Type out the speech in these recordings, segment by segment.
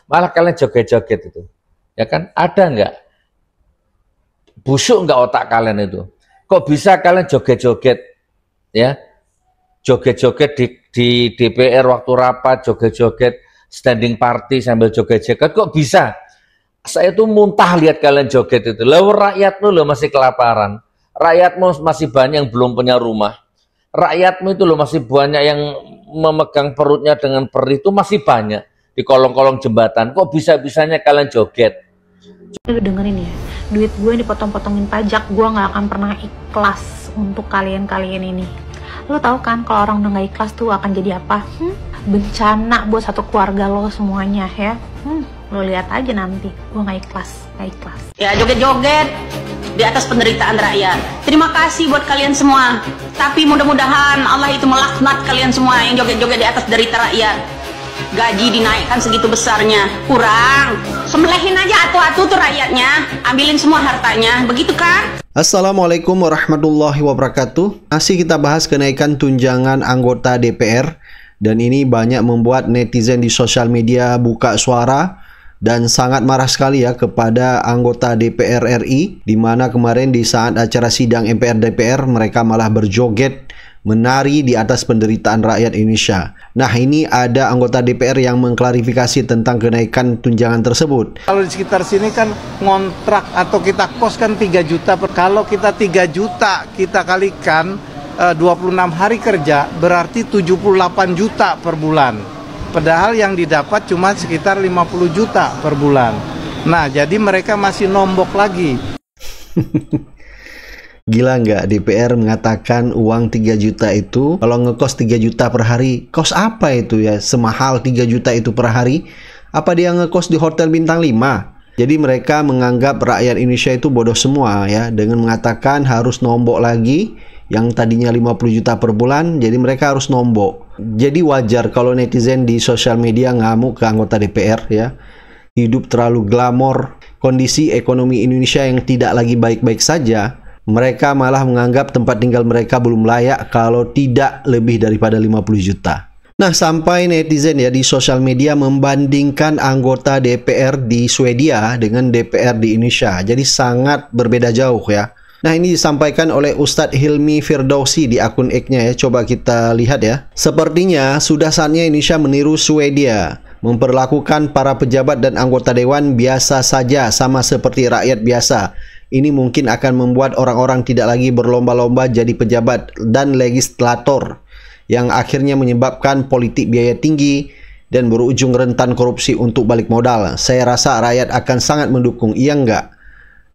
malah kalian joget-joget itu, ya kan? Ada nggak? Busuk nggak otak kalian itu? Kok bisa kalian joget-joget, ya? Joget-joget di DPR waktu rapat, joget-joget standing party sambil joget-joget, kok bisa? Saya tuh muntah lihat kalian joget itu. Lalu rakyatmu lo masih kelaparan, rakyatmu masih banyak yang belum punya rumah, rakyatmu itu lo masih banyak yang memegang perutnya dengan perih, itu masih banyak di kolong-kolong jembatan. Kok bisa-bisanya kalian joget? Lu dengerin ya, duit gue dipotong-potongin pajak, gue nggak akan pernah ikhlas untuk kalian-kalian ini. Lo tau kan kalau orang udah nggak ikhlas tuh akan jadi apa? Bencana buat satu keluarga lo semuanya ya. Lo lihat aja nanti, gue nggak ikhlas. Ya joget-joget di atas penderitaan rakyat. Terima kasih buat kalian semua. Tapi mudah-mudahan Allah itu melaknat kalian semua yang joget-joget di atas derita rakyat. Gaji dinaikkan segitu besarnya, kurang. Sembelihin aja atu-atu tuh rakyatnya, ambilin semua hartanya, begitu kan? Assalamualaikum warahmatullahi wabarakatuh. Masih kita bahas kenaikan tunjangan anggota DPR. Dan ini banyak membuat netizen di sosial media buka suara dan sangat marah sekali ya kepada anggota DPR RI, di mana kemarin di saat acara sidang MPR DPR mereka malah berjoget menari di atas penderitaan rakyat Indonesia. Nah, ini ada anggota DPR yang mengklarifikasi tentang kenaikan tunjangan tersebut. Kalau di sekitar sini kan ngontrak atau kita kos kan 3 juta. Kalau kita 3 juta kita kalikan 26 hari kerja berarti 78 juta per bulan. Padahal yang didapat cuma sekitar 50 juta per bulan. Nah, jadi mereka masih nombok lagi. Gila nggak, DPR mengatakan uang 3 juta itu, kalau ngekos 3 juta per hari, kos apa itu ya? Semahal 3 juta itu per hari? Apa dia ngekos di hotel bintang 5? Jadi mereka menganggap rakyat Indonesia itu bodoh semua ya, dengan mengatakan harus nombok lagi, yang tadinya 50 juta per bulan, jadi mereka harus nombok. Jadi wajar kalau netizen di sosial media ngamuk ke anggota DPR ya. Hidup terlalu glamor, kondisi ekonomi Indonesia yang tidak lagi baik-baik saja. Mereka malah menganggap tempat tinggal mereka belum layak kalau tidak lebih daripada 50 juta. Nah, sampai netizen ya di sosial media membandingkan anggota DPR di Swedia dengan DPR di Indonesia. Jadi sangat berbeda jauh ya. Nah, ini disampaikan oleh Ustadz Hilmi Firdausi di akun X-nya ya. Coba kita lihat ya. Sepertinya sudah saatnya Indonesia meniru Swedia, memperlakukan para pejabat dan anggota dewan biasa saja, sama seperti rakyat biasa. Ini mungkin akan membuat orang-orang tidak lagi berlomba-lomba jadi pejabat dan legislator, yang akhirnya menyebabkan politik biaya tinggi dan berujung rentan korupsi untuk balik modal. Saya rasa rakyat akan sangat mendukung, iya enggak?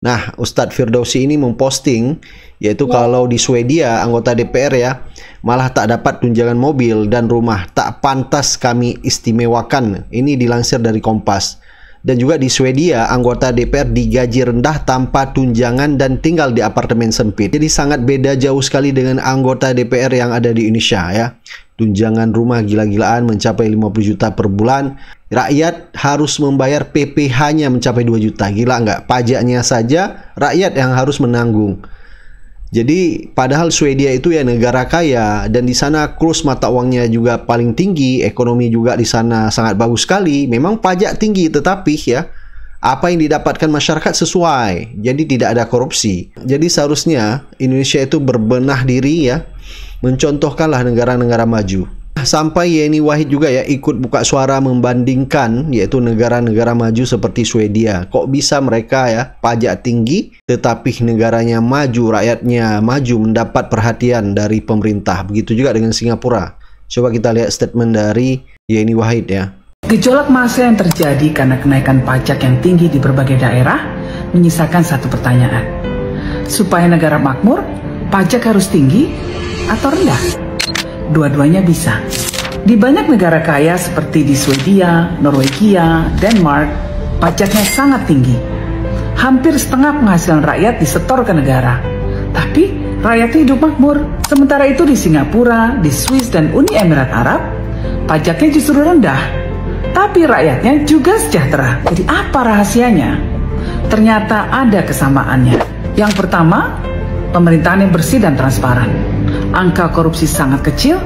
Nah, Ustadz Firdausi ini memposting, yaitu kalau di Swedia anggota DPR ya, malah tak dapat tunjangan mobil dan rumah, tak pantas kami istimewakan. Ini dilansir dari Kompas. Dan juga di Swedia anggota DPR digaji rendah tanpa tunjangan dan tinggal di apartemen sempit. Jadi sangat beda jauh sekali dengan anggota DPR yang ada di Indonesia ya. Tunjangan rumah gila-gilaan mencapai 50 juta per bulan. Rakyat harus membayar PPh-nya mencapai 2 juta. Gila nggak? Pajaknya saja rakyat yang harus menanggung. Jadi padahal Swedia itu ya negara kaya, dan di sana kurs mata uangnya juga paling tinggi, ekonomi juga di sana sangat bagus sekali. Memang pajak tinggi, tetapi ya apa yang didapatkan masyarakat sesuai. Jadi tidak ada korupsi. Jadi seharusnya Indonesia itu berbenah diri ya, mencontohkanlah negara-negara maju. Sampai Yeni Wahid juga ya ikut buka suara membandingkan, yaitu negara-negara maju seperti Swedia. Kok bisa mereka ya pajak tinggi tetapi negaranya maju, rakyatnya maju, mendapat perhatian dari pemerintah. Begitu juga dengan Singapura. Coba kita lihat statement dari Yeni Wahid ya. Gejolak massa yang terjadi karena kenaikan pajak yang tinggi di berbagai daerah menyisakan satu pertanyaan. Supaya negara makmur, pajak harus tinggi atau rendah? Dua-duanya bisa. Di banyak negara kaya seperti di Swedia, Norwegia, Denmark, pajaknya sangat tinggi. Hampir setengah penghasilan rakyat disetor ke negara. Tapi rakyatnya hidup makmur. Sementara itu di Singapura, di Swiss, dan Uni Emirat Arab, pajaknya justru rendah. Tapi rakyatnya juga sejahtera. Jadi apa rahasianya? Ternyata ada kesamaannya. Yang pertama, pemerintahan yang bersih dan transparan. Angka korupsi sangat kecil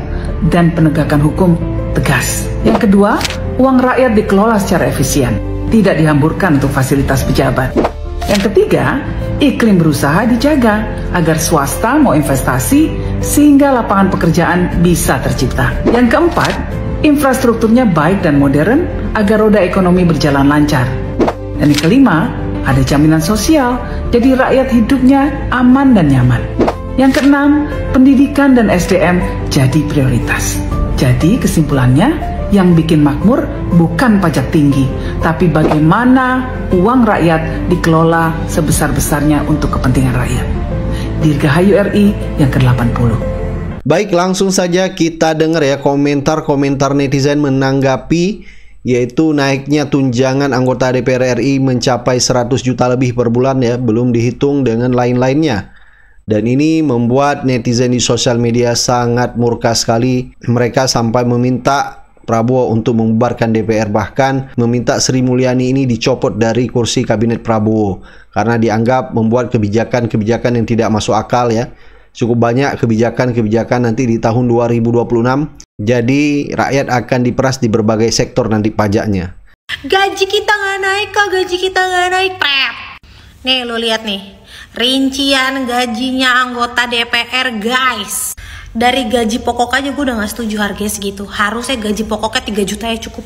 dan penegakan hukum tegas. Yang kedua, uang rakyat dikelola secara efisien, tidak dihamburkan untuk fasilitas pejabat. Yang ketiga, iklim berusaha dijaga agar swasta mau investasi sehingga lapangan pekerjaan bisa tercipta. Yang keempat, infrastrukturnya baik dan modern agar roda ekonomi berjalan lancar. Dan yang kelima, ada jaminan sosial, jadi rakyat hidupnya aman dan nyaman. Yang keenam, pendidikan dan SDM jadi prioritas. Jadi kesimpulannya, yang bikin makmur bukan pajak tinggi, tapi bagaimana uang rakyat dikelola sebesar-besarnya untuk kepentingan rakyat. Dirgahayu RI yang ke-80. Baik, langsung saja kita dengar ya komentar-komentar netizen menanggapi yaitu naiknya tunjangan anggota DPR RI mencapai 100 juta lebih per bulan ya, belum dihitung dengan lain-lainnya. Dan ini membuat netizen di sosial media sangat murka sekali. Mereka sampai meminta Prabowo untuk membubarkan DPR, bahkan meminta Sri Mulyani ini dicopot dari kursi kabinet Prabowo karena dianggap membuat kebijakan-kebijakan yang tidak masuk akal ya. Cukup banyak kebijakan-kebijakan nanti di tahun 2026. Jadi rakyat akan diperas di berbagai sektor nanti pajaknya. Gaji kita nggak naik kok, gaji kita nggak naik, prep. Nih lo lihat nih, rincian gajinya anggota DPR guys. Dari gaji pokok aja gue udah gak setuju harganya segitu. Harusnya gaji pokoknya 3 juta ya cukup.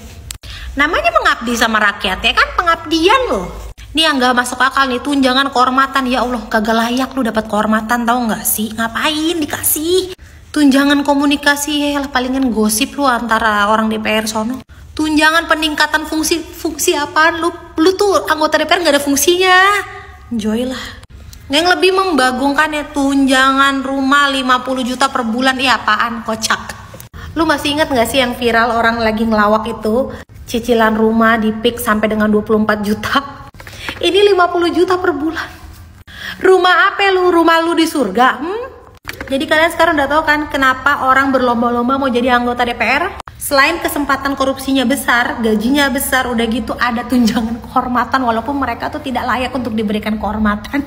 Namanya mengabdi sama rakyat ya kan, pengabdian loh. Ini yang gak masuk akal nih, tunjangan kehormatan. Ya Allah, kagak layak lu dapat kehormatan, tau gak sih? Ngapain dikasih? Tunjangan komunikasi ya lah, palingan gosip lu antara orang DPR sono. Tunjangan peningkatan fungsi apaan? Lu tuh anggota DPR gak ada fungsinya. Enjoy lah. Yang lebih membagongkan ya tunjangan rumah 50 juta per bulan. Iya apaan, kocak. Lu masih inget gak sih yang viral orang lagi ngelawak itu? Cicilan rumah di PIK sampai dengan 24 juta. Ini 50 juta per bulan. Rumah apa lu? Rumah lu di surga? Jadi kalian sekarang udah tahu kan kenapa orang berlomba-lomba mau jadi anggota DPR? Selain kesempatan korupsinya besar, gajinya besar, udah gitu ada tunjangan kehormatan walaupun mereka tuh tidak layak untuk diberikan kehormatan.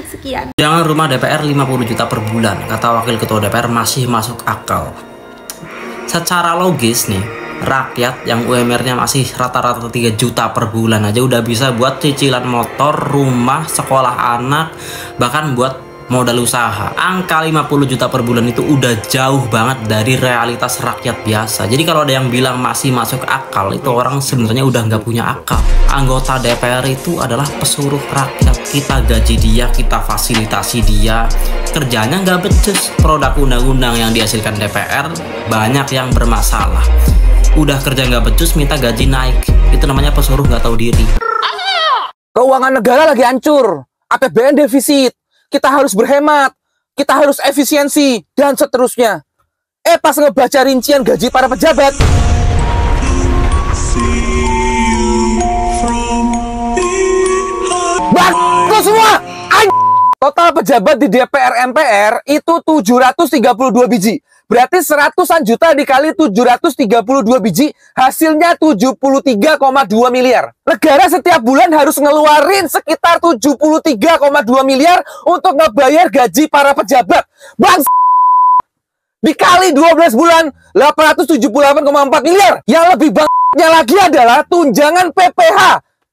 Sekian. Tunjangan rumah DPR 50 juta per bulan, kata Wakil Ketua DPR masih masuk akal. Secara logis nih, rakyat yang UMR-nya masih rata-rata 3 juta per bulan aja udah bisa buat cicilan motor, rumah, sekolah anak, bahkan buat modal usaha. Angka 50 juta per bulan itu udah jauh banget dari realitas rakyat biasa. Jadi kalau ada yang bilang masih masuk akal, itu orang sebenarnya udah nggak punya akal. Anggota DPR itu adalah pesuruh rakyat. Kita gaji dia, kita fasilitasi dia. Kerjanya nggak becus. Produk undang-undang yang dihasilkan DPR banyak yang bermasalah. Udah kerja nggak becus, minta gaji naik. Itu namanya pesuruh nggak tahu diri. Keuangan negara lagi hancur. APBN defisit. Kita harus berhemat, kita harus efisiensi, dan seterusnya. Pas ngebaca rincian gaji para pejabat, bangku semua! Total pejabat di DPR MPR itu 732 biji. Berarti 100-an juta dikali 732 biji, hasilnya 73,2 miliar. Negara setiap bulan harus ngeluarin sekitar 73,2 miliar untuk ngebayar gaji para pejabat. Dikali 12 bulan, 878,4 miliar. Yang lebih bangnya lagi adalah tunjangan PPH.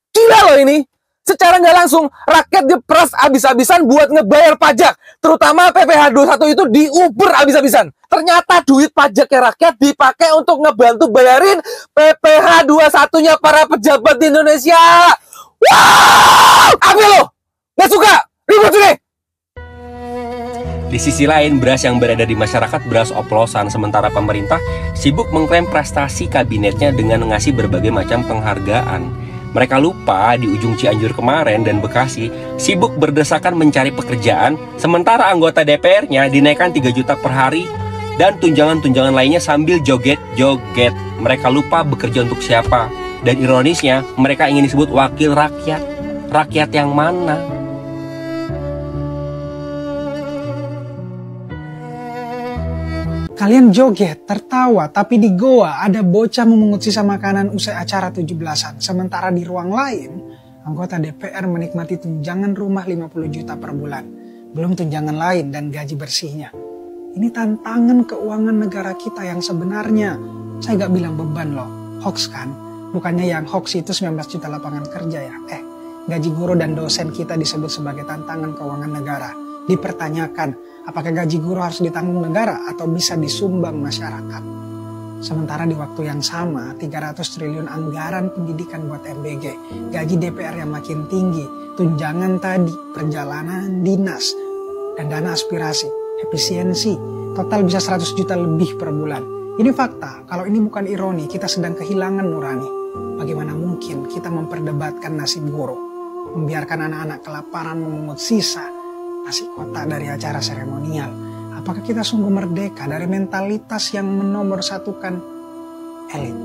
Gila loh ini. Secara nggak langsung, rakyat diperas abis-abisan buat ngebayar pajak. Terutama PPH 21 itu diuber abis-abisan. Ternyata duit pajaknya rakyat dipakai untuk ngebantu bayarin PPH 21-nya para pejabat di Indonesia. Wow! Apa lo? Nggak suka? Ribut sini! Di sisi lain, beras yang berada di masyarakat beras oplosan, sementara pemerintah sibuk mengklaim prestasi kabinetnya dengan ngasih berbagai macam penghargaan. Mereka lupa di ujung Cianjur kemarin dan Bekasi sibuk berdesakan mencari pekerjaan, sementara anggota DPR-nya dinaikkan 3 juta per hari dan tunjangan-tunjangan lainnya sambil joget-joget. Mereka lupa bekerja untuk siapa. Dan ironisnya, mereka ingin disebut wakil rakyat. Rakyat yang mana? Kalian joget, tertawa, tapi di goa ada bocah memungut sisa makanan usai acara 17-an. Sementara di ruang lain, anggota DPR menikmati tunjangan rumah 50 juta per bulan. Belum tunjangan lain dan gaji bersihnya. Ini tantangan keuangan negara kita yang sebenarnya. Saya gak bilang beban loh, hoax kan? Bukannya yang hoax itu 19 juta lapangan kerja ya? Gaji guru dan dosen kita disebut sebagai tantangan keuangan negara. Dipertanyakan, apakah gaji guru harus ditanggung negara atau bisa disumbang masyarakat? Sementara di waktu yang sama, 300 triliun anggaran pendidikan buat MBG, gaji DPR yang makin tinggi, tunjangan tadi, perjalanan dinas, dan dana aspirasi, efisiensi, total bisa 100 juta lebih per bulan. Ini fakta, kalau ini bukan ironi, kita sedang kehilangan nurani. Bagaimana mungkin kita memperdebatkan nasib guru, membiarkan anak-anak kelaparan memungut sisa nasi kotak dari acara seremonial? Apakah kita sungguh merdeka dari mentalitas yang menomorsatukan elit,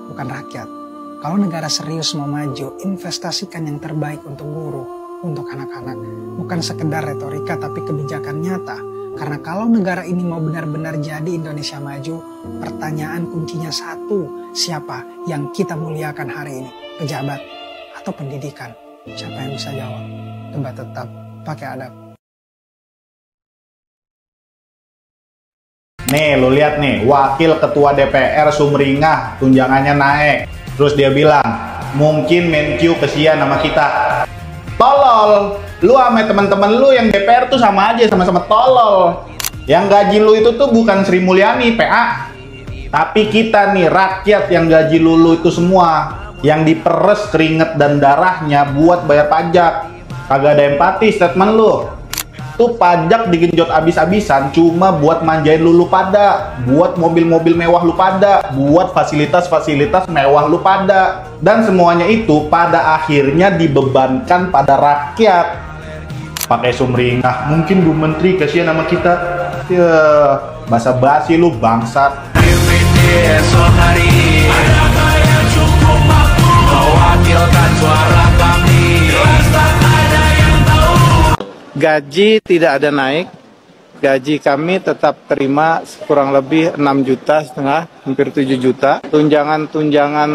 bukan rakyat? Kalau negara serius mau maju, investasikan yang terbaik untuk guru, untuk anak-anak. Bukan sekedar retorika tapi kebijakan nyata. Karena kalau negara ini mau benar-benar jadi Indonesia maju, pertanyaan kuncinya satu, siapa yang kita muliakan hari ini? Pejabat atau pendidikan? Siapa yang bisa jawab? Debat tetap pakai adab. Nih, lu lihat nih, Wakil Ketua DPR Sumringah tunjangannya naik. Terus dia bilang, mungkin Menkyu kesian sama kita. Tolol! Lu sama teman-teman lu yang DPR tuh sama aja, sama-sama tolol. Yang gaji lu itu tuh bukan Sri Mulyani, PA. Tapi kita nih, rakyat yang gaji lu itu semua. Yang diperes keringet dan darahnya buat bayar pajak. Kagak ada empati statement lu. Tuh pajak digenjot abis-abisan cuma buat manjain lu pada, buat mobil-mobil mewah lu pada, buat fasilitas-fasilitas mewah lu pada. Dan semuanya itu pada akhirnya dibebankan pada rakyat. Pakai sumringah, mungkin Bu Menteri kasihan sama kita. Ya, basa-basi lu bangsat. Esok hari adakah yang cukup mampu mewakilkan suara kami? Jelas tak ada yang tahu. Gaji tidak ada naik, gaji kami tetap terima kurang lebih 6,5 juta, hampir 7 juta. Tunjangan-tunjangan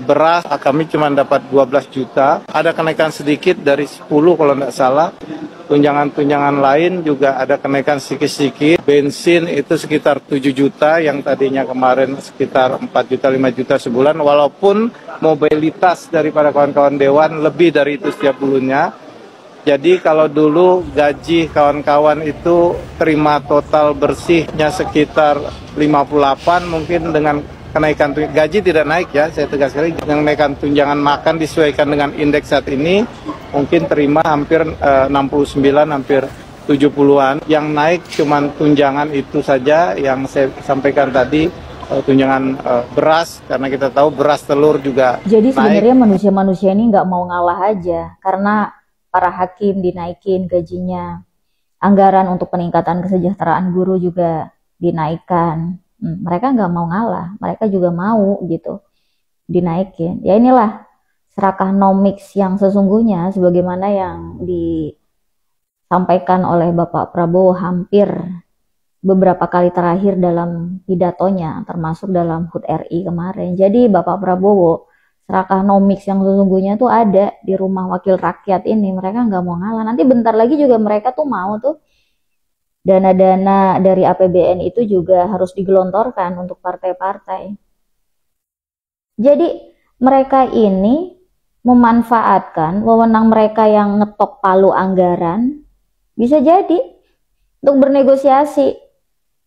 beras kami cuma dapat 12 juta. Ada kenaikan sedikit dari 10 kalau tidak salah. Tunjangan-tunjangan lain juga ada kenaikan sedikit-sedikit. Bensin itu sekitar 7 juta yang tadinya kemarin sekitar 4 juta, 5 juta sebulan. Walaupun mobilitas daripada kawan-kawan Dewan lebih dari itu setiap bulannya. Jadi kalau dulu gaji kawan-kawan itu terima total bersihnya sekitar 58, mungkin dengan kenaikan gaji tidak naik ya, saya tegas sekali, dengan kenaikan tunjangan makan disesuaikan dengan indeks saat ini, mungkin terima hampir 69, hampir 70-an. Yang naik cuman tunjangan itu saja yang saya sampaikan tadi, tunjangan beras, karena kita tahu beras telur juga Jadi naik. sebenarnya manusia-manusia ini nggak mau ngalah aja, karena para hakim dinaikin gajinya, anggaran untuk peningkatan kesejahteraan guru juga dinaikkan. Mereka nggak mau ngalah, mereka juga mau gitu dinaikin. Ya inilah serakah nomics yang sesungguhnya, sebagaimana yang disampaikan oleh Bapak Prabowo hampir beberapa kali terakhir dalam pidatonya, termasuk dalam HUT RI kemarin. Jadi Bapak Prabowo, serakah nomics yang sesungguhnya tuh ada di rumah wakil rakyat ini. Mereka nggak mau ngalah. Nanti bentar lagi juga mereka tuh mau tuh dana-dana dari APBN itu juga harus digelontorkan untuk partai-partai. Jadi mereka ini memanfaatkan wewenang mereka yang ngetok palu anggaran, bisa jadi untuk bernegosiasi.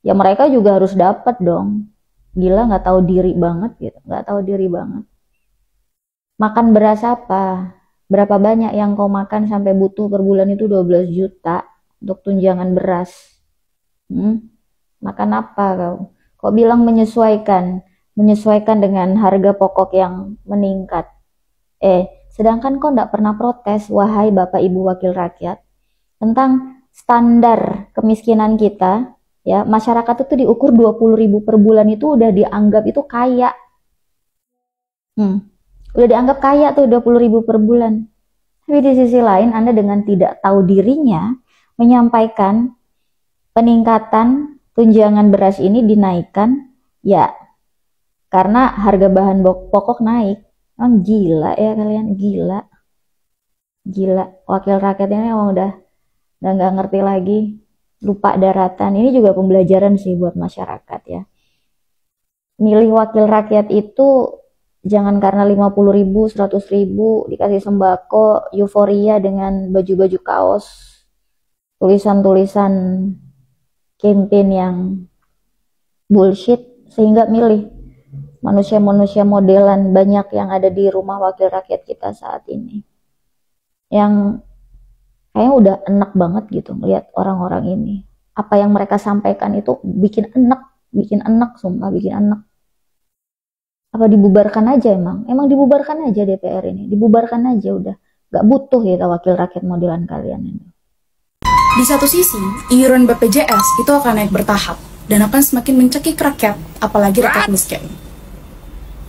Ya mereka juga harus dapat dong. Gila, nggak tahu diri banget gitu, nggak tahu diri banget. Makan beras apa? Berapa banyak yang kau makan sampai butuh per bulan itu 12 juta untuk tunjangan beras? Makan apa kau? Kau bilang menyesuaikan dengan harga pokok yang meningkat. Sedangkan kau tidak pernah protes, wahai Bapak Ibu Wakil Rakyat, tentang standar kemiskinan kita. Ya, masyarakat itu diukur 20.000 per bulan itu udah dianggap itu kaya. Udah dianggap kaya tuh 20.000 per bulan. Tapi di sisi lain Anda dengan tidak tahu dirinya menyampaikan peningkatan tunjangan beras ini dinaikkan ya karena harga bahan pokok naik. Emang gila ya kalian, gila. Wakil rakyat ini emang udah nggak ngerti lagi, lupa daratan. Ini juga pembelajaran sih buat masyarakat ya. milih wakil rakyat itu jangan karena 50.000, 100.000 dikasih sembako, euforia dengan baju-baju kaos, tulisan-tulisan campaign yang bullshit, sehingga milih manusia-manusia modelan banyak yang ada di rumah wakil rakyat kita saat ini. Yang kayaknya udah enak banget gitu melihat orang-orang ini. Apa yang mereka sampaikan itu bikin enak, sumpah bikin enak. Apa dibubarkan aja emang? Emang dibubarkan aja DPR ini, dibubarkan aja udah. Gak butuh kita wakil rakyat modelan kalian ini. Di satu sisi, iuran BPJS itu akan naik bertahap dan akan semakin mencekik rakyat, apalagi rakyat miskin.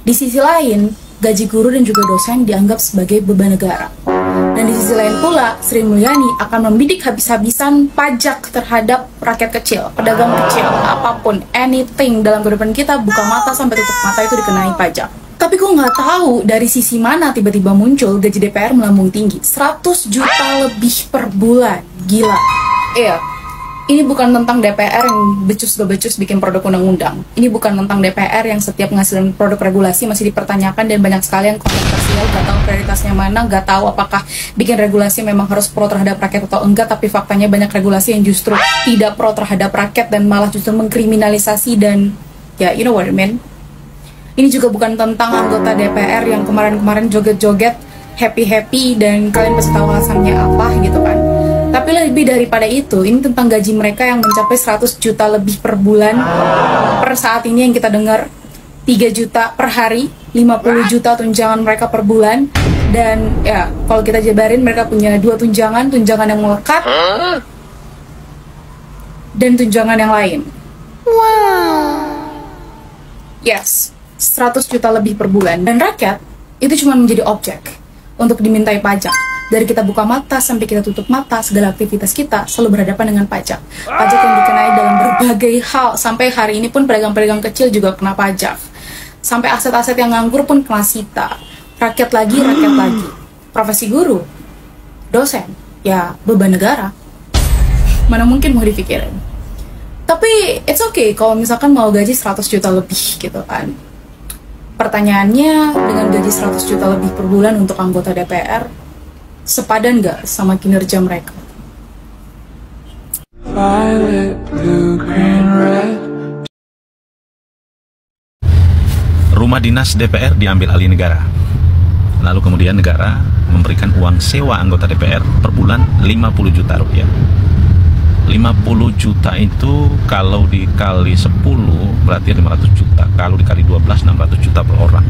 Di sisi lain, gaji guru dan juga dosen dianggap sebagai beban negara. Dan di sisi lain pula, Sri Mulyani akan membidik habis-habisan pajak terhadap rakyat kecil, pedagang kecil, apapun, anything dalam kehidupan kita, buka mata sampai tutup mata itu dikenai pajak. Tapi gue nggak tahu dari sisi mana tiba-tiba muncul gaji DPR melambung tinggi, 100 juta lebih per bulan, gila. Ini bukan tentang DPR yang becus gak becus bikin produk undang-undang. Ini bukan tentang DPR yang setiap menghasilkan produk regulasi masih dipertanyakan dan banyak sekali yang kontroversial, gak tahu prioritasnya mana, gak tahu apakah bikin regulasi memang harus pro terhadap rakyat atau enggak, tapi faktanya banyak regulasi yang justru tidak pro terhadap rakyat dan malah justru mengkriminalisasi dan ya, you know what I mean. Ini juga bukan tentang anggota DPR yang kemarin-kemarin joget-joget, happy-happy dan kalian pasti tahu alasannya apa gitu kan. Tapi lebih daripada itu, ini tentang gaji mereka yang mencapai 100 juta lebih per bulan. Per saat ini yang kita dengar 3 juta per hari, 50 juta tunjangan mereka per bulan. Dan ya, kalau kita jabarin mereka punya 2 tunjangan yang melekat dan tunjangan yang lain. Yes, 100 juta lebih per bulan. Dan rakyat itu cuma menjadi objek untuk dimintai pajak. Dari kita buka mata sampai kita tutup mata, segala aktivitas kita selalu berhadapan dengan pajak. Pajak yang dikenai dalam berbagai hal. Sampai hari ini pun pedagang-pedagang kecil juga kena pajak. Sampai aset-aset yang nganggur pun kena sita. Rakyat lagi. Profesi guru, dosen, ya beban negara. Mana mungkin mau dipikirin. Tapi it's okay kalau misalkan mau gaji 100 juta lebih gitu kan. Pertanyaannya, dengan gaji 100 juta lebih per bulan untuk anggota DPR, sepadan nggak sama kinerja mereka? Rumah dinas DPR diambil alih negara. Lalu kemudian negara memberikan uang sewa anggota DPR per bulan 50 juta rupiah. 50 juta itu kalau dikali 10 berarti 500 juta. Kalau dikali 12 600 juta per orang.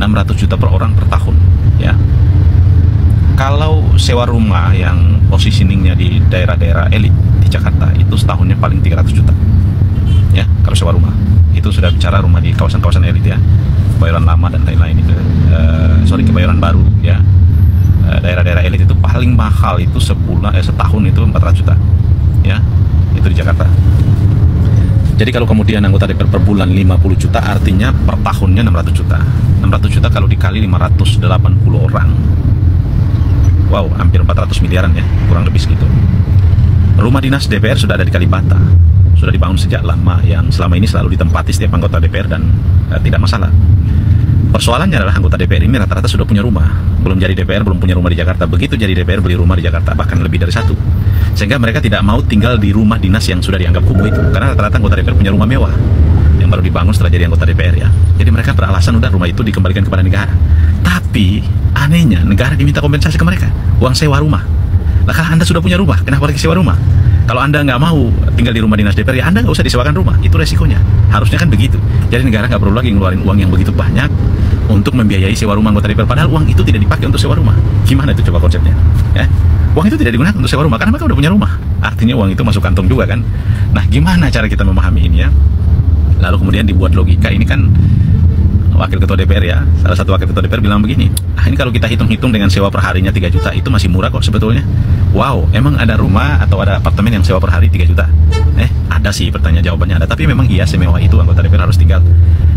600 juta per orang per tahun, ya. Kalau sewa rumah yang positioningnya di daerah-daerah elit di Jakarta itu setahunnya paling 300 juta, ya. Kalau sewa rumah itu sudah bicara rumah di kawasan-kawasan elit, ya, Kebayoran Lama dan lain-lain itu, Kebayoran Baru, ya. Daerah-daerah elit itu paling mahal itu setahun itu 400 juta, ya. Itu di Jakarta. Jadi kalau kemudian anggota DPR per bulan 50 juta artinya per tahunnya 600 juta. 600 juta kalau dikali 580 orang. Wow, hampir 400 miliaran ya, kurang lebih segitu. Rumah dinas DPR sudah ada di Kalibata, sudah dibangun sejak lama, yang selama ini selalu ditempati setiap anggota DPR dan tidak masalah. Persoalannya adalah anggota DPR ini rata-rata sudah punya rumah. Belum jadi DPR, belum punya rumah di Jakarta. Begitu jadi DPR, beli rumah di Jakarta, bahkan lebih dari satu. Sehingga mereka tidak mau tinggal di rumah dinas yang sudah dianggap kumuh itu. Karena rata-rata anggota DPR punya rumah mewah yang baru dibangun setelah jadi anggota DPR, ya. Jadi mereka beralasan udah rumah itu dikembalikan kepada negara. Tapi anehnya negara diminta kompensasi ke mereka, uang sewa rumah. Lah kalau Anda sudah punya rumah, kenapa lagi sewa rumah? Kalau Anda nggak mau tinggal di rumah dinas DPR, ya Anda nggak usah disewakan rumah. Itu resikonya. Harusnya kan begitu. Jadi negara nggak perlu lagi ngeluarin uang yang begitu banyak untuk membiayai sewa rumah anggota DPR. Padahal uang itu tidak dipakai untuk sewa rumah. Gimana itu coba konsepnya? Ya? Uang itu tidak digunakan untuk sewa rumah karena mereka udah punya rumah. Artinya uang itu masuk kantong juga kan. Nah, gimana cara kita memahami ini, ya? Lalu kemudian dibuat logika. Ini kan wakil ketua DPR, ya, salah satu wakil ketua DPR bilang begini, ini kalau kita hitung-hitung dengan sewa per harinya 3 juta itu masih murah kok sebetulnya. Wow, emang ada rumah atau ada apartemen yang sewa per hari 3 juta? Ada sih, pertanyaan jawabannya ada. Tapi memang iya, semewah itu anggota DPR harus tinggal.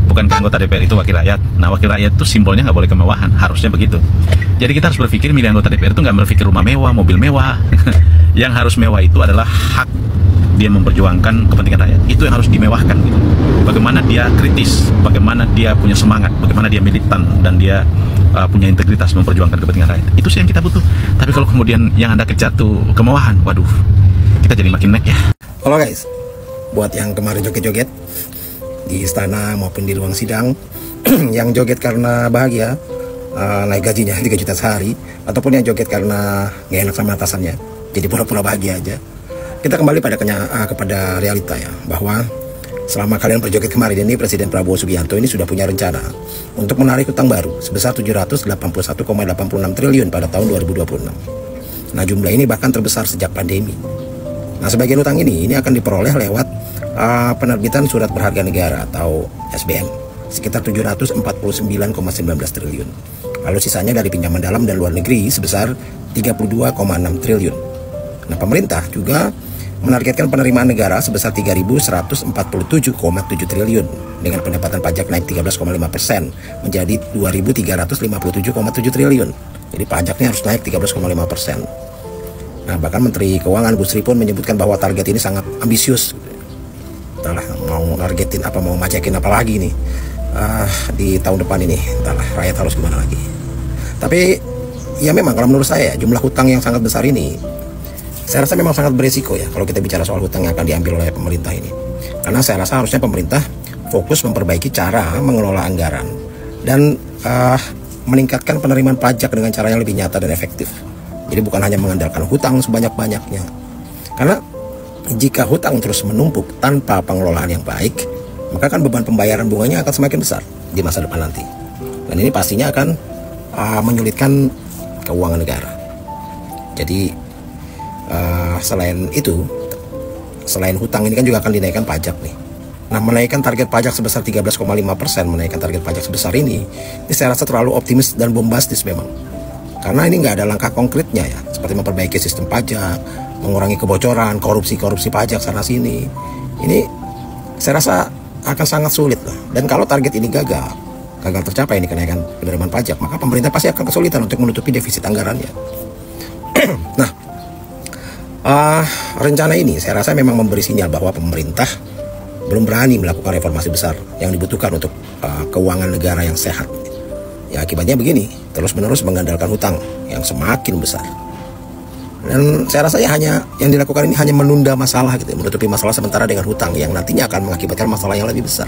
Bukankah anggota DPR itu wakil rakyat? Nah, wakil rakyat itu simbolnya nggak boleh kemewahan, harusnya begitu. Jadi kita harus berpikir milih anggota DPR itu nggak berpikir rumah mewah, mobil mewah. Yang harus mewah itu adalah hak dia memperjuangkan kepentingan rakyat. Itu yang harus dimewahkan gitu. Bagaimana dia kritis, bagaimana dia punya semangat, bagaimana dia militan, dan dia punya integritas memperjuangkan kepentingan rakyat. Itu sih yang kita butuh. Tapi kalau kemudian yang Anda kejar tuh kemewahan, waduh, kita jadi makin naik ya. Halo guys, buat yang kemarin joget-joget di istana maupun di ruang sidang, yang joget karena bahagia naik gajinya 3 juta sehari, ataupun yang joget karena gak enak sama atasannya, jadi pura-pura bahagia aja. Kita kembali kepada realita ya, bahwa selama kalian berjoget kemarin ini, Presiden Prabowo Subianto ini sudah punya rencana untuk menarik hutang baru sebesar 781,86 triliun pada tahun 2026. Nah, jumlah ini bahkan terbesar sejak pandemi. Nah, sebagian hutang ini akan diperoleh lewat penerbitan surat berharga negara atau SBN sekitar 749,19 triliun. Lalu sisanya dari pinjaman dalam dan luar negeri sebesar 32,6 triliun. Nah, pemerintah juga menargetkan penerimaan negara sebesar 3.147,7 triliun dengan pendapatan pajak naik 13,5% menjadi 2.357,7 triliun. Jadi pajaknya harus naik 13,5%. Nah, bahkan Menteri Keuangan Bu Sri pun menyebutkan bahwa target ini sangat ambisius. Entahlah mau nargetin apa, mau majakin apa lagi nih di tahun depan ini. Entahlah rakyat harus gimana lagi. Tapi ya memang kalau menurut saya jumlah hutang yang sangat besar ini, saya rasa memang sangat beresiko ya kalau kita bicara soal hutang yang akan diambil oleh pemerintah ini. Karena saya rasa harusnya pemerintah fokus memperbaiki cara mengelola anggaran dan meningkatkan penerimaan pajak dengan cara yang lebih nyata dan efektif. Jadi bukan hanya mengandalkan hutang sebanyak-banyaknya. Karena jika hutang terus menumpuk tanpa pengelolaan yang baik, maka kan beban pembayaran bunganya akan semakin besar di masa depan nanti. Dan ini pastinya akan menyulitkan keuangan negara. Jadi selain itu, selain hutang ini kan juga akan dinaikkan pajak nih. Nah, menaikkan target pajak sebesar 13,5%, menaikkan target pajak sebesar ini saya rasa terlalu optimis dan bombastis memang. Karena ini nggak ada langkah konkretnya ya, seperti memperbaiki sistem pajak, mengurangi kebocoran, korupsi pajak sana sini. Ini saya rasa akan sangat sulit lah. Dan kalau target ini gagal tercapai ini kenaikan penerimaan pajak, maka pemerintah pasti akan kesulitan untuk menutupi defisit anggarannya. Nah, rencana ini saya rasa memang memberi sinyal bahwa pemerintah belum berani melakukan reformasi besar yang dibutuhkan untuk keuangan negara yang sehat. Ya, akibatnya begini, terus-menerus mengandalkan hutang yang semakin besar. Dan saya rasa ya hanya yang dilakukan ini hanya menunda masalah gitu, menutupi masalah sementara dengan hutang yang nantinya akan mengakibatkan masalah yang lebih besar.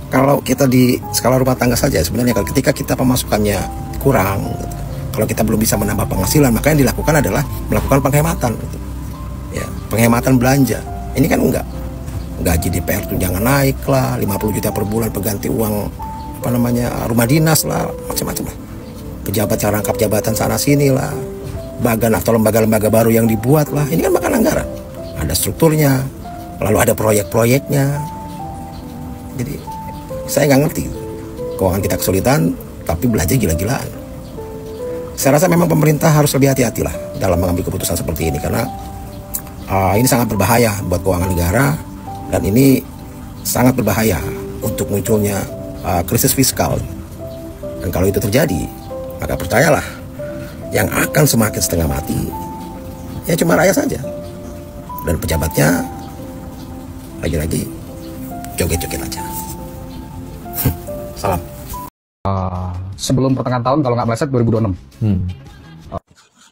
Kalau kita di skala rumah tangga saja sebenarnya ketika kita pemasukannya kurang gitu, kalau kita belum bisa menambah penghasilan, maka yang dilakukan adalah melakukan penghematan gitu. Ya, penghematan belanja. Ini kan enggak. Gaji DPR tunjangan naik lah, 50 juta per bulan pengganti uang rumah dinas lah, macam-macam lah. Pejabat yang rangkap jabatan sana sini lah, bagan atau lembaga-lembaga baru yang dibuat lah. Ini kan makan anggaran. Ada strukturnya, lalu ada proyek-proyeknya. Jadi saya nggak ngerti, keuangan kita kesulitan tapi belanja gila-gilaan. Saya rasa memang pemerintah harus lebih hati-hati lah dalam mengambil keputusan seperti ini, karena ini sangat berbahaya buat keuangan negara, dan ini sangat berbahaya untuk munculnya krisis fiskal. Dan kalau itu terjadi, maka percayalah, yang akan semakin setengah mati ya cuma rakyat saja, dan pejabatnya lagi-lagi joget-joget aja. Salam. Sebelum pertengahan tahun, kalau nggak meleset 2026.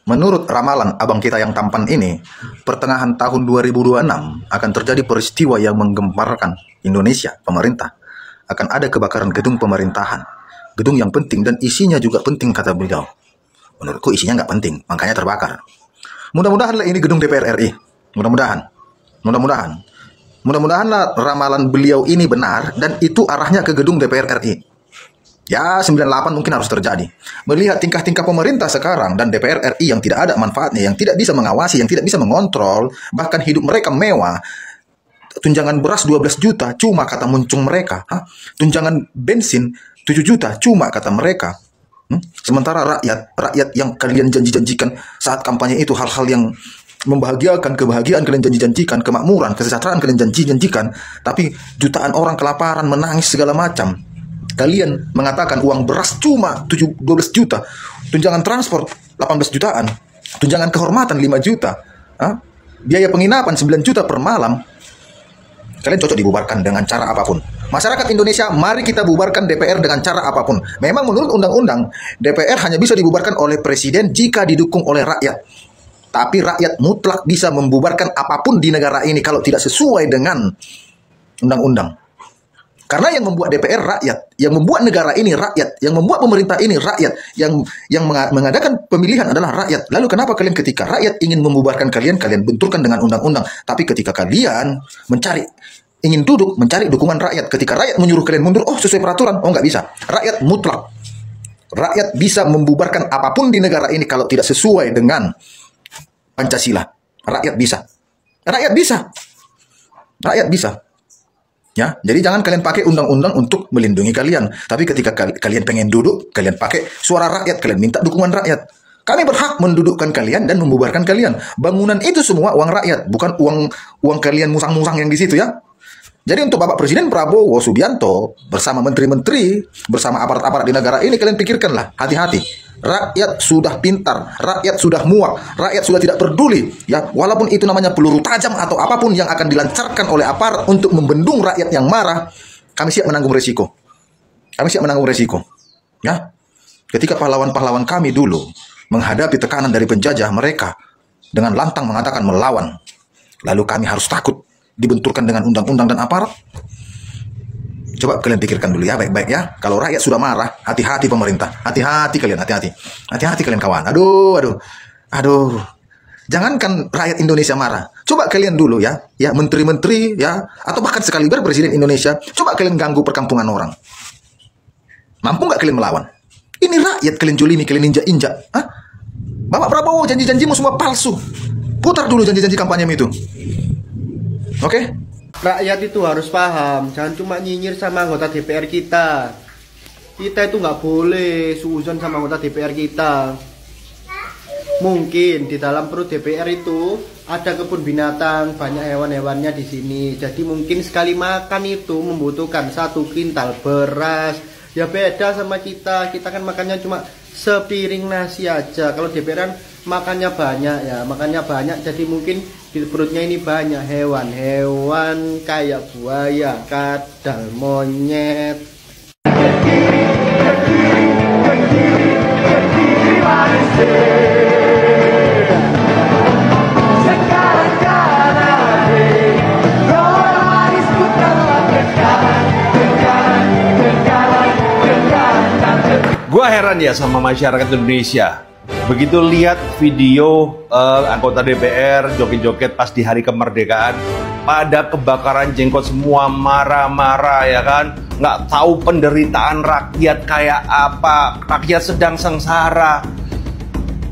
Menurut ramalan abang kita yang tampan ini, pertengahan tahun 2026 akan terjadi peristiwa yang menggemparkan Indonesia, pemerintah. Akan ada kebakaran gedung pemerintahan. Gedung yang penting dan isinya juga penting, kata beliau. Menurutku isinya nggak penting, makanya terbakar. Mudah-mudahanlah ini gedung DPR RI. Mudah-mudahanlah ramalan beliau ini benar dan itu arahnya ke gedung DPR RI. Ya, 98 mungkin harus terjadi. Melihat tingkah-tingkah pemerintah sekarang dan DPR RI yang tidak ada manfaatnya, yang tidak bisa mengawasi, yang tidak bisa mengontrol, bahkan hidup mereka mewah. Tunjangan beras 12 juta, cuma kata muncung mereka. Tunjangan bensin 7 juta, cuma kata mereka. Sementara rakyat yang kalian janji-janjikan saat kampanye itu hal-hal yang membahagiakan, kebahagiaan kalian janji-janjikan, kemakmuran, kesejahteraan kalian janji-janjikan, tapi jutaan orang kelaparan, menangis segala macam. Kalian mengatakan uang beras cuma 12 juta, tunjangan transport 18 jutaan, tunjangan kehormatan 5 juta. biaya penginapan 9 juta per malam, kalian cocok dibubarkan dengan cara apapun. Masyarakat Indonesia, mari kita bubarkan DPR dengan cara apapun. Memang menurut undang-undang, DPR hanya bisa dibubarkan oleh presiden jika didukung oleh rakyat. Tapi rakyat mutlak bisa membubarkan apapun di negara ini kalau tidak sesuai dengan undang-undang. Karena yang membuat DPR rakyat, yang membuat negara ini rakyat, yang membuat pemerintah ini rakyat, yang mengadakan pemilihan adalah rakyat. Lalu kenapa kalian ketika rakyat ingin membubarkan kalian benturkan dengan undang-undang. Tapi ketika kalian ingin duduk, mencari dukungan rakyat. Ketika rakyat menyuruh kalian mundur, oh sesuai peraturan, oh nggak bisa. Rakyat mutlak. Rakyat bisa membubarkan apapun di negara ini kalau tidak sesuai dengan Pancasila. Rakyat bisa. Rakyat bisa. Rakyat bisa. Ya, jadi jangan kalian pakai undang-undang untuk melindungi kalian. Tapi ketika kalian pengen duduk, kalian pakai suara rakyat, kalian minta dukungan rakyat. Kami berhak mendudukkan kalian dan membubarkan kalian. Bangunan itu semua uang rakyat, bukan uang kalian musang-musang yang di situ ya. Jadi untuk Bapak Presiden Prabowo Subianto bersama menteri-menteri, bersama aparat-aparat di negara ini, kalian pikirkanlah, hati-hati. Rakyat sudah pintar, rakyat sudah muak, rakyat sudah tidak peduli. Ya, walaupun itu namanya peluru tajam atau apapun yang akan dilancarkan oleh aparat untuk membendung rakyat yang marah, kami siap menanggung resiko. Kami siap menanggung resiko. Ya, ketika pahlawan-pahlawan kami dulu menghadapi tekanan dari penjajah, mereka dengan lantang mengatakan melawan. Lalu kami harus takut dibenturkan dengan undang-undang dan aparat. Coba kalian pikirkan dulu ya, baik-baik ya. Kalau rakyat sudah marah, hati-hati pemerintah. Hati-hati kalian, hati-hati. Hati-hati kalian kawan. Aduh. Jangankan rakyat Indonesia marah. Coba kalian dulu ya menteri-menteri ya, atau bahkan sekaliber Presiden Indonesia, coba kalian ganggu perkampungan orang. Mampu nggak kalian melawan? Ini rakyat kalian jolimi, kalian injak-injak. Bapak Prabowo, janji-janjimu semua palsu. Putar dulu janji-janji kampanyemu itu. Oke? Rakyat itu harus paham, jangan cuma nyinyir sama anggota DPR kita. Kita itu nggak boleh suuzon sama anggota DPR kita. Mungkin di dalam perut DPR itu ada kebun binatang, banyak hewan-hewannya di sini. Jadi mungkin sekali makan itu membutuhkan 1 kintal beras. Ya beda sama kita kan makannya cuma sepiring nasi aja. Kalau DPR kan makannya banyak, jadi mungkin di perutnya ini banyak hewan-hewan kayak buaya, kadal, monyet. Gua heran ya sama masyarakat Indonesia. Begitu lihat video anggota DPR joget-joget pas di hari kemerdekaan, pada kebakaran jenggot semua, marah-marah ya kan, nggak tahu penderitaan rakyat kayak apa, rakyat sedang sengsara.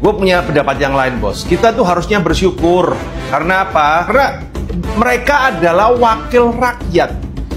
Gue punya pendapat yang lain bos, kita tuh harusnya bersyukur. Karena apa? Karena mereka adalah wakil rakyat.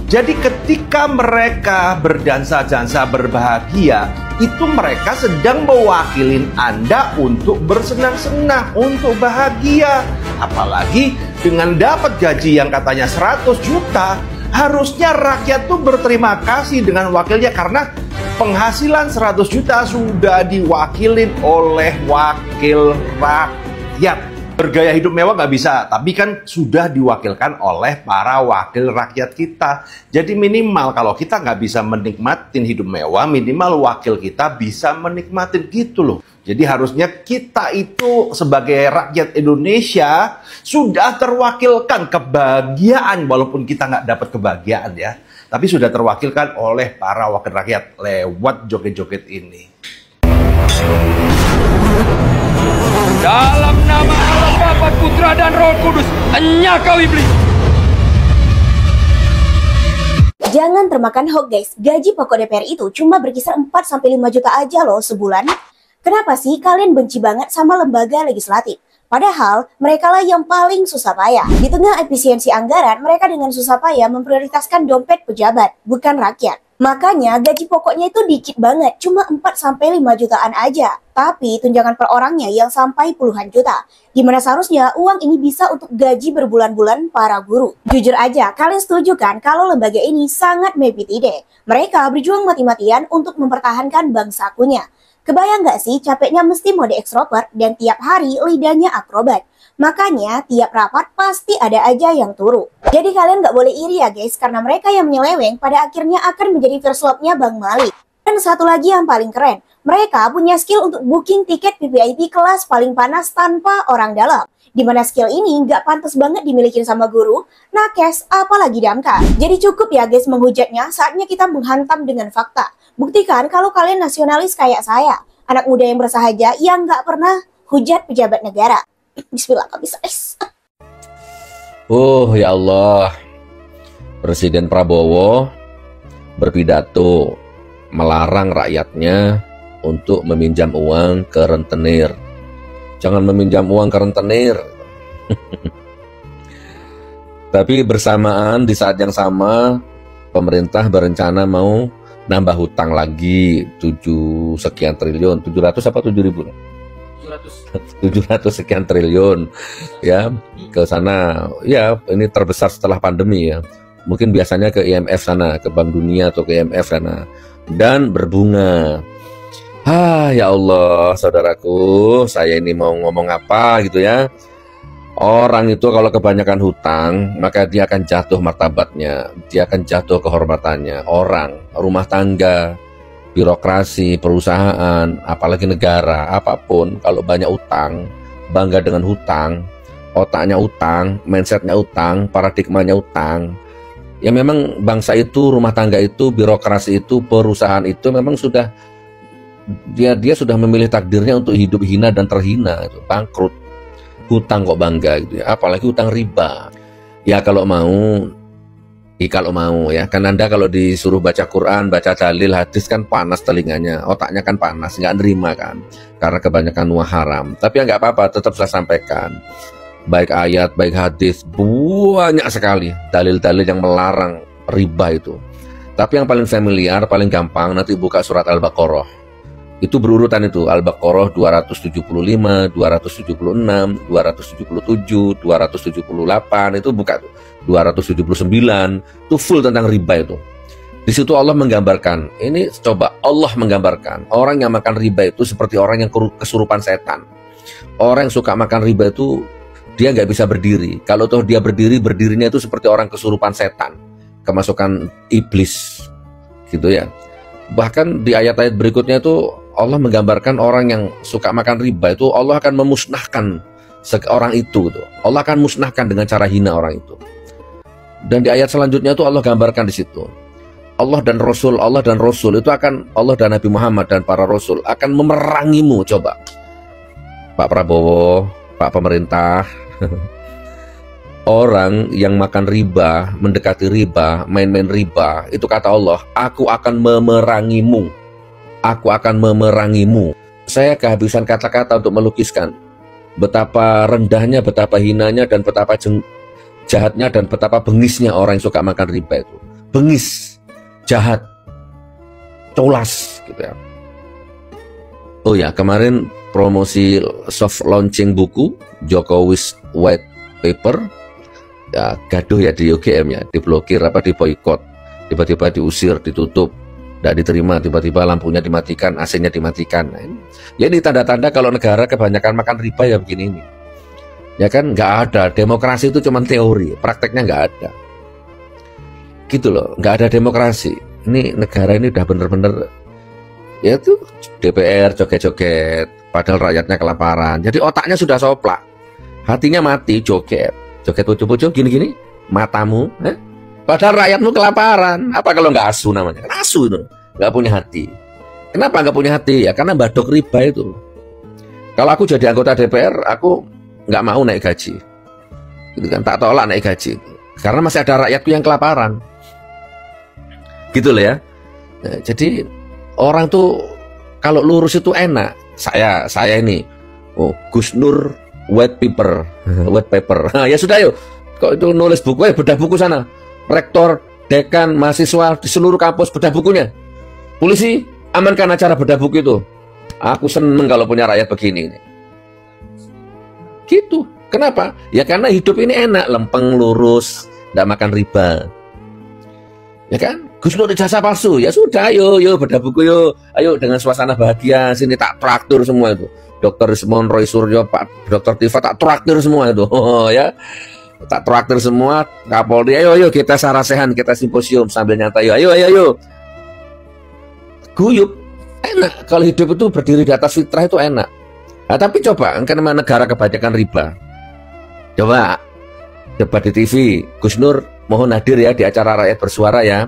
Jadi ketika mereka berdansa-dansa berbahagia, itu mereka sedang mewakilin Anda untuk bersenang-senang, untuk bahagia. Apalagi dengan dapat gaji yang katanya 100 juta, harusnya rakyat tuh berterima kasih dengan wakilnya karena penghasilan 100 juta sudah diwakilin oleh wakil rakyat. Bergaya hidup mewah nggak bisa, tapi kan sudah diwakilkan oleh para wakil rakyat kita. Jadi minimal kalau kita nggak bisa menikmatin hidup mewah, minimal wakil kita bisa menikmatin gitu loh. Jadi harusnya kita itu sebagai rakyat Indonesia sudah terwakilkan kebahagiaan, walaupun kita nggak dapat kebahagiaan ya, tapi sudah terwakilkan oleh para wakil rakyat lewat joget-joget ini. Dalam nama Allah Bapa, Putra dan Roh Kudus, enyah kau iblis. Jangan termakan hoax guys, gaji pokok DPR itu cuma berkisar 4-5 juta aja loh sebulan. Kenapa sih kalian benci banget sama lembaga legislatif? Padahal mereka lah yang paling susah payah. Di tengah efisiensi anggaran, mereka dengan susah payah memprioritaskan dompet pejabat, bukan rakyat. Makanya gaji pokoknya itu dikit banget, cuma 4-5 jutaan aja. Tapi tunjangan per orangnya yang sampai puluhan juta. Dimana seharusnya uang ini bisa untuk gaji berbulan-bulan para guru. Jujur aja, kalian setuju kan kalau lembaga ini sangat mepitide? Mereka berjuang mati-matian untuk mempertahankan bangsakunya. Kebayang nggak sih capeknya mesti mode ekstrovert dan tiap hari lidahnya akrobat? Makanya tiap rapat pasti ada aja yang turu. Jadi kalian nggak boleh iri ya guys, karena mereka yang menyeleweng pada akhirnya akan menjadi first love-nya Bang Mali. Dan satu lagi yang paling keren, mereka punya skill untuk booking tiket VIP kelas paling panas tanpa orang dalam. Dimana skill ini nggak pantas banget dimiliki sama guru, nakes, apalagi damkar. Jadi cukup ya guys menghujatnya, saatnya kita menghantam dengan fakta. Buktikan kalau kalian nasionalis kayak saya, anak muda yang bersahaja yang nggak pernah hujat pejabat negara. Bismillah, kok bisa? Ya Allah, Presiden Prabowo berpidato melarang rakyatnya untuk meminjam uang ke rentenir. Jangan meminjam uang ke rentenir. Tapi bersamaan di saat yang sama, pemerintah berencana mau nambah hutang lagi 7 sekian triliun, 700 apa 7.000? 700 sekian triliun ya ke sana. Ya, ini terbesar setelah pandemi ya. Mungkin biasanya ke IMF sana, ke Bank Dunia atau ke IMF sana, dan berbunga. Ya Allah, saudaraku, saya ini mau ngomong apa gitu ya. Orang itu kalau kebanyakan hutang, maka dia akan jatuh martabatnya, dia akan jatuh kehormatannya. Orang, rumah tangga, birokrasi, perusahaan, apalagi negara, apapun, kalau banyak utang, bangga dengan hutang, otaknya utang, mindsetnya utang, paradigmanya utang. Ya memang bangsa itu, rumah tangga itu, birokrasi itu, perusahaan itu memang sudah dia sudah memilih takdirnya untuk hidup hina dan terhina, itu bangkrut. Hutang kok bangga gitu ya, apalagi hutang riba. Ya kalau mau ya, kan Anda kalau disuruh baca Quran, baca dalil, hadis kan panas telinganya, otaknya kan panas, nggak nerima kan, karena kebanyakan uang haram. Tapi ya nggak apa-apa, tetap saya sampaikan, baik ayat, baik hadis, banyak sekali dalil-dalil yang melarang riba itu. Tapi yang paling familiar, paling gampang, nanti buka surat Al-Baqarah. Itu berurutan itu, Al-Baqarah 275, 276, 277, 278, itu buka tuh. 279, itu full tentang riba itu. Di situ Allah menggambarkan, ini coba Allah menggambarkan, orang yang makan riba itu seperti orang yang kesurupan setan. Orang yang suka makan riba itu, dia nggak bisa berdiri. Kalau toh dia berdiri, berdirinya itu seperti orang kesurupan setan, kemasukan iblis, gitu ya. Bahkan di ayat-ayat berikutnya itu Allah menggambarkan orang yang suka makan riba itu Allah akan memusnahkan orang itu gitu. Allah akan musnahkan dengan cara hina orang itu. Dan di ayat selanjutnya itu Allah gambarkan di situ. Allah dan Rasul itu akan, Allah dan Nabi Muhammad dan para Rasul akan memerangimu. Coba Pak Prabowo, Pak pemerintah, orang yang makan riba, mendekati riba, main-main riba, itu kata Allah, aku akan memerangimu. Aku akan memerangimu. Saya kehabisan kata-kata untuk melukiskan betapa rendahnya, betapa hinanya, dan betapa jahatnya, dan betapa bengisnya orang yang suka makan riba itu. Bengis, jahat, culas gitu ya. Oh ya, kemarin promosi soft launching buku Jokowi's White Paper ya, gaduh ya di UGM ya, diblokir apa, diboikot, tiba-tiba diusir, ditutup, tidak diterima, tiba-tiba lampunya dimatikan, AC-nya dimatikan. Nah, ini tanda-tanda kalau negara kebanyakan makan riba ya begini ini. Ya kan, nggak ada demokrasi, itu cuma teori, prakteknya nggak ada. Gitu loh, nggak ada demokrasi. Ini negara ini udah bener-bener ya itu DPR joget-joget, padahal rakyatnya kelaparan. Jadi otaknya sudah soplak, hatinya mati, joget pucuk-pucuk gini-gini, matamu, padahal rakyatmu kelaparan. Apa kalau nggak asu namanya? Kan asu itu, nggak punya hati. Kenapa nggak punya hati? Ya karena badok riba itu. Kalau aku jadi anggota DPR, aku nggak mau naik gaji, gitu kan? Tak tolak naik gaji, karena masih ada rakyatku yang kelaparan. Gitu loh ya. Nah, jadi orang tuh kalau lurus itu enak. Saya ini, Gus Nur white paper. Nah, ya sudah yuk. Kok itu nulis buku, bedah buku sana. Rektor, dekan, mahasiswa di seluruh kampus bedah bukunya. Polisi, amankan acara bedah buku itu. Aku seneng kalau punya rakyat begini. Gitu. Kenapa? Ya karena hidup ini enak, lempeng, lurus, tidak makan riba. Ya kan? Gus Nur ijazah palsu. Ya sudah, ayo bedah buku yuk. Ayo dengan suasana bahagia, sini tak traktir semua itu. Dr. Rismon, Roy Suryo, Pak Dr. Tifa tak traktir semua itu. Ya. Tak traktir semua, Kapolri. Ayo kita sarasehan, kita simposium sambil nyantai. Ayo. Guyup. Enak kalau hidup itu berdiri di atas fitrah itu enak. Nah, tapi coba kan negara kebanyakan riba. Coba debat di TV, Gus Nur mohon hadir ya di acara Rakyat Bersuara ya.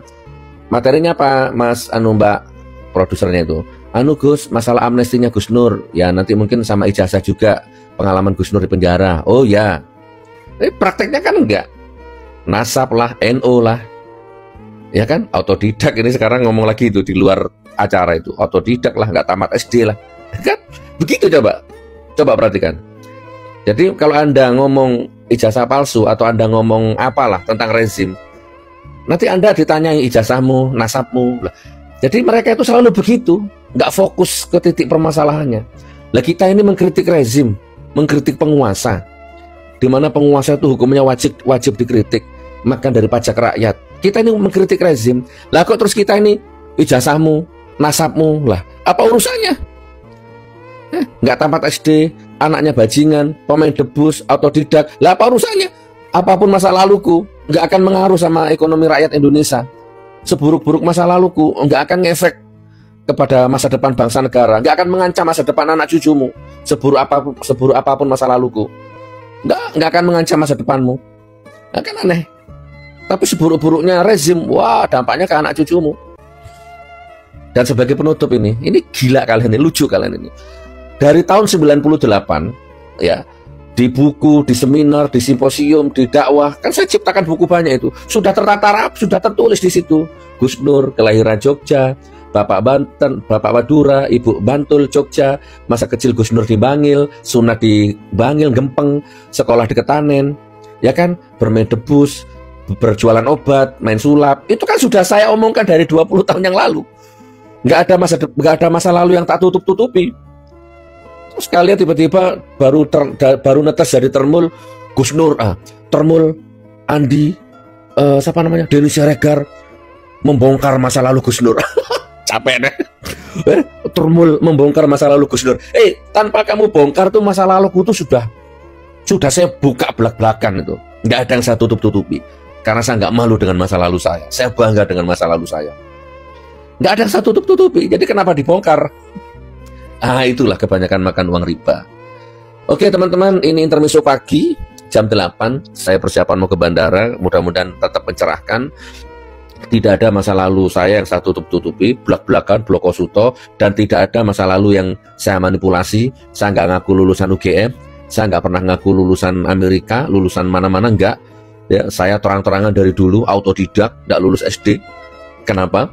Materinya apa Mas Mbak produsernya itu? Gus, masalah amnestinya Gus Nur. Ya nanti mungkin sama ijazah juga pengalaman Gus Nur di penjara. Oh ya. Prakteknya kan enggak. Nasab lah, NO lah. Ya kan? Autodidak ini sekarang ngomong lagi itu di luar acara itu. Autodidak lah, enggak tamat SD lah. Kan? Begitu coba. Coba perhatikan. Jadi kalau Anda ngomong ijazah palsu atau Anda ngomong apalah tentang rezim, nanti Anda ditanyai ijazahmu, nasabmu. Jadi mereka itu selalu begitu, nggak fokus ke titik permasalahannya. Lah kita ini mengkritik rezim, mengkritik penguasa, di mana penguasa itu hukumnya wajib dikritik, makan dari pajak rakyat. Kita ini mengkritik rezim. Lah kok terus kita ini ijazahmu, nasabmu, lah apa urusannya? Nggak tamat SD, anaknya bajingan, pemain debus, autodidak. Lah apa urusannya? Apapun masa laluku nggak akan mengaruh sama ekonomi rakyat Indonesia. Seburuk-buruk masa laluku nggak akan ngefek kepada masa depan bangsa negara, nggak akan mengancam masa depan anak cucumu. Seburuk apapun masa laluku, nggak akan mengancam masa depanmu. Nggak kan aneh. Tapi seburuk-buruknya rezim, wah dampaknya ke anak cucumu. Dan sebagai penutup ini gila kalian ini, lucu kalian ini. Dari tahun 98 ya, di buku, di seminar, di simposium, di dakwah, kan saya ciptakan buku banyak itu. Sudah tertata rapi, sudah tertulis di situ. Gus Nur, kelahiran Jogja, Bapak Banten, Bapak Madura, Ibu Bantul, Jogja, masa kecil Gus Nur di Bangil, sunat di Bangil, Gempeng, sekolah di Ketanen, ya kan, bermain debus, berjualan obat, main sulap. Itu kan sudah saya omongkan dari 20 tahun yang lalu. Nggak ada masa lalu yang tak tutup-tutupi. Terus kalian tiba-tiba baru netes dari Termul Gus Nur, Termul Andi, siapa namanya, Denny Siregar membongkar masa lalu Gus Nur. Capek deh. Termul membongkar masa lalu Gus Nur. Tanpa kamu bongkar tuh masa laluku tuh sudah saya buka belak-belakan itu. Nggak ada yang saya tutup-tutupi. Karena saya nggak malu dengan masa lalu saya. Saya bangga dengan masa lalu saya. Nggak ada yang saya tutup-tutupi. Jadi kenapa dibongkar? Itulah kebanyakan makan uang riba. Oke teman-teman, ini intermezzo pagi jam 8. Saya persiapan mau ke bandara. Mudah-mudahan tetap mencerahkan. Tidak ada masa lalu saya yang saya tutup-tutupi, belak-belakan, blokosuto, dan tidak ada masa lalu yang saya manipulasi. Saya nggak ngaku lulusan UGM, saya nggak pernah ngaku lulusan Amerika, lulusan mana-mana, nggak. Ya, saya terang-terangan dari dulu autodidak, nggak lulus SD. Kenapa?